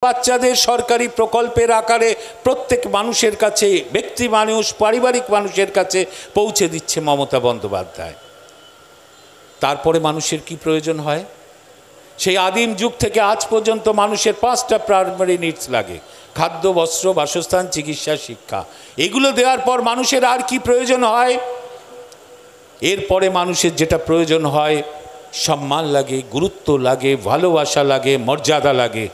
বাচ্চাদের সরকারি প্রকল্পের আকারে প্রত্যেক মানুষের কাছে, ব্যক্তি মানুষ, পারিবারিক মানুষের কাছে পৌঁছে দিচ্ছে মমতা বন্দ্যোপাধ্যায়। তারপরে মানুষের কি প্রয়োজন হয়? সেই আদিম যুগ থেকে আজ পর্যন্ত মানুষের 5টা প্রাইমারি নিডস লাগে: খাদ্য, বস্ত্র, বাসস্থান, চিকিৎসা, শিক্ষা। এগুলো দেওয়ার পর মানুষের আর কি প্রয়োজন হয়? এরপরে মানুষের যেটা প্রয়োজন হয়, সম্মান লাগে, গুরুত্ব লাগে, ভালোবাসা লাগে, মর্যাদা লাগে।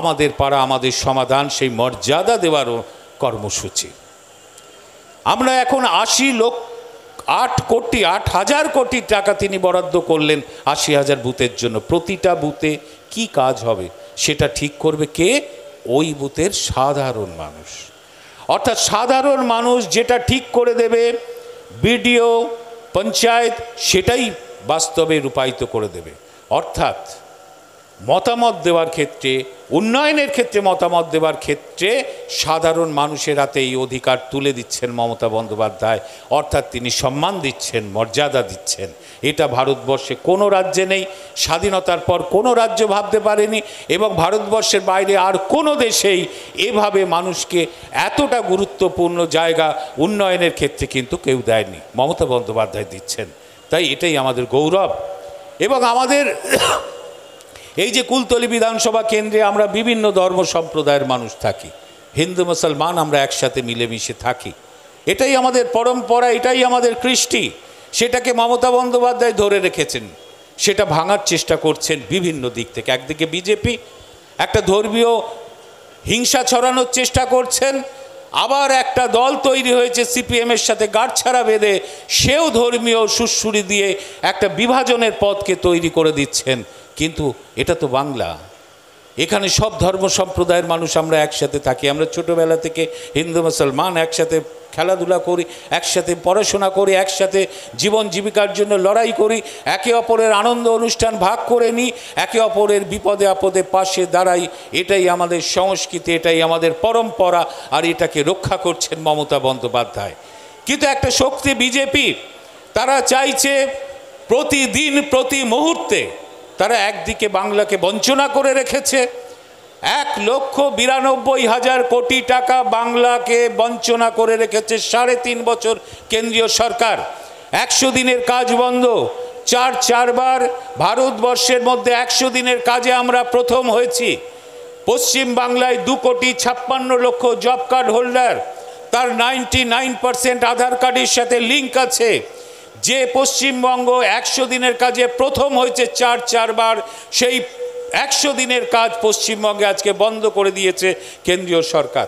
আমাদের পাড়া আমাদের সমাধান সেই মর্যাদা দেওয়ারও কর্মসূচি। আমরা এখন 8,000 কোটি টাকা তিনি বরাদ্দ করলেন 80,000 বুথের জন্য। প্রতিটা বুথে কি কাজ হবে সেটা ঠিক করবে কে? ওই বুথের সাধারণ মানুষ। অর্থাৎ সাধারণ মানুষ যেটা ঠিক করে দেবে, বিডিও, পঞ্চায়েত সেটাই বাস্তবে রূপায়িত করে দেবে। অর্থাৎ মতামত দেওয়ার ক্ষেত্রে, উন্নয়নের ক্ষেত্রে মতামত দেওয়ার ক্ষেত্রে সাধারণ মানুষের হাতে এই অধিকার তুলে দিচ্ছেন মমতা বন্দ্যোপাধ্যায়। অর্থাৎ তিনি সম্মান দিচ্ছেন, মর্যাদা দিচ্ছেন। এটা ভারতবর্ষে কোনো রাজ্যে নেই, স্বাধীনতার পর কোনো রাজ্য ভাবতে পারেনি, এবং ভারতবর্ষের বাইরে আর কোনো দেশেই এভাবে মানুষকে এতটা গুরুত্বপূর্ণ জায়গা উন্নয়নের ক্ষেত্রে কিন্তু কেউ দেয়নি। মমতা বন্দ্যোপাধ্যায় দিচ্ছেন, তাই এটাই আমাদের গৌরব। এবং আমাদের এই যে কুলতলি বিধানসভা কেন্দ্রে আমরা বিভিন্ন ধর্ম সম্প্রদায়ের মানুষ থাকি, হিন্দু মুসলমান আমরা একসাথে মিলেমিশে থাকি। এটাই আমাদের পরম্পরা, এটাই আমাদের কৃষ্টি। সেটাকে মমতা বন্দ্যোপাধ্যায় ধরে রেখেছেন, সেটা ভাঙার চেষ্টা করছেন বিভিন্ন দিক থেকে। একদিকে বিজেপি একটা ধর্মীয় হিংসা ছড়ানোর চেষ্টা করছেন, আবার একটা দল তৈরি হয়েছে সিপিএমের সাথে গাঁটছাড়া বেঁধে, সেও ধর্মীয় সুড়সুড়ি দিয়ে একটা বিভাজনের পথকে তৈরি করে দিচ্ছেন। কিন্তু এটা তো বাংলা, এখানে সব ধর্ম সম্প্রদায়ের মানুষ আমরা একসাথে থাকি। আমরা ছোটোবেলা থেকে হিন্দু মুসলমান একসাথে খেলাধুলা করি, একসাথে পড়াশোনা করি, একসাথে জীবন জীবিকার জন্য লড়াই করি, একে অপরের আনন্দ অনুষ্ঠান ভাগ করে নিই, একে অপরের বিপদে আপদে পাশে দাঁড়াই। এটাই আমাদের সংস্কৃতি, এটাই আমাদের পরম্পরা, আর এটাকে রক্ষা করছেন মমতা বন্দ্যোপাধ্যায়। কিন্তু একটা শক্তি বিজেপি, তারা চাইছে প্রতিদিন প্রতি মুহূর্তে তারা একদিকে বাংলাকে বঞ্চনা করে রেখেছে। 1,92,000 কোটি টাকা বাংলাকে বঞ্চনা করে রেখেছে 3.5 বছর কেন্দ্রীয় সরকার। 100 দিনের কাজ বন্ধ, চারবার ভারতবর্ষের মধ্যে 100 দিনের কাজে আমরা প্রথম হয়েছি। পশ্চিম বাংলায় 2,56,00,000 জব কার্ড হোল্ডার, তার 99% আধার কার্ডের সাথে লিঙ্ক আছে। যে পশ্চিমবঙ্গ 100 দিনের কাজে প্রথম হয়েছে চারবার, সেই 100 দিনের কাজ পশ্চিমবঙ্গে আজকে বন্ধ করে দিয়েছে কেন্দ্রীয় সরকার।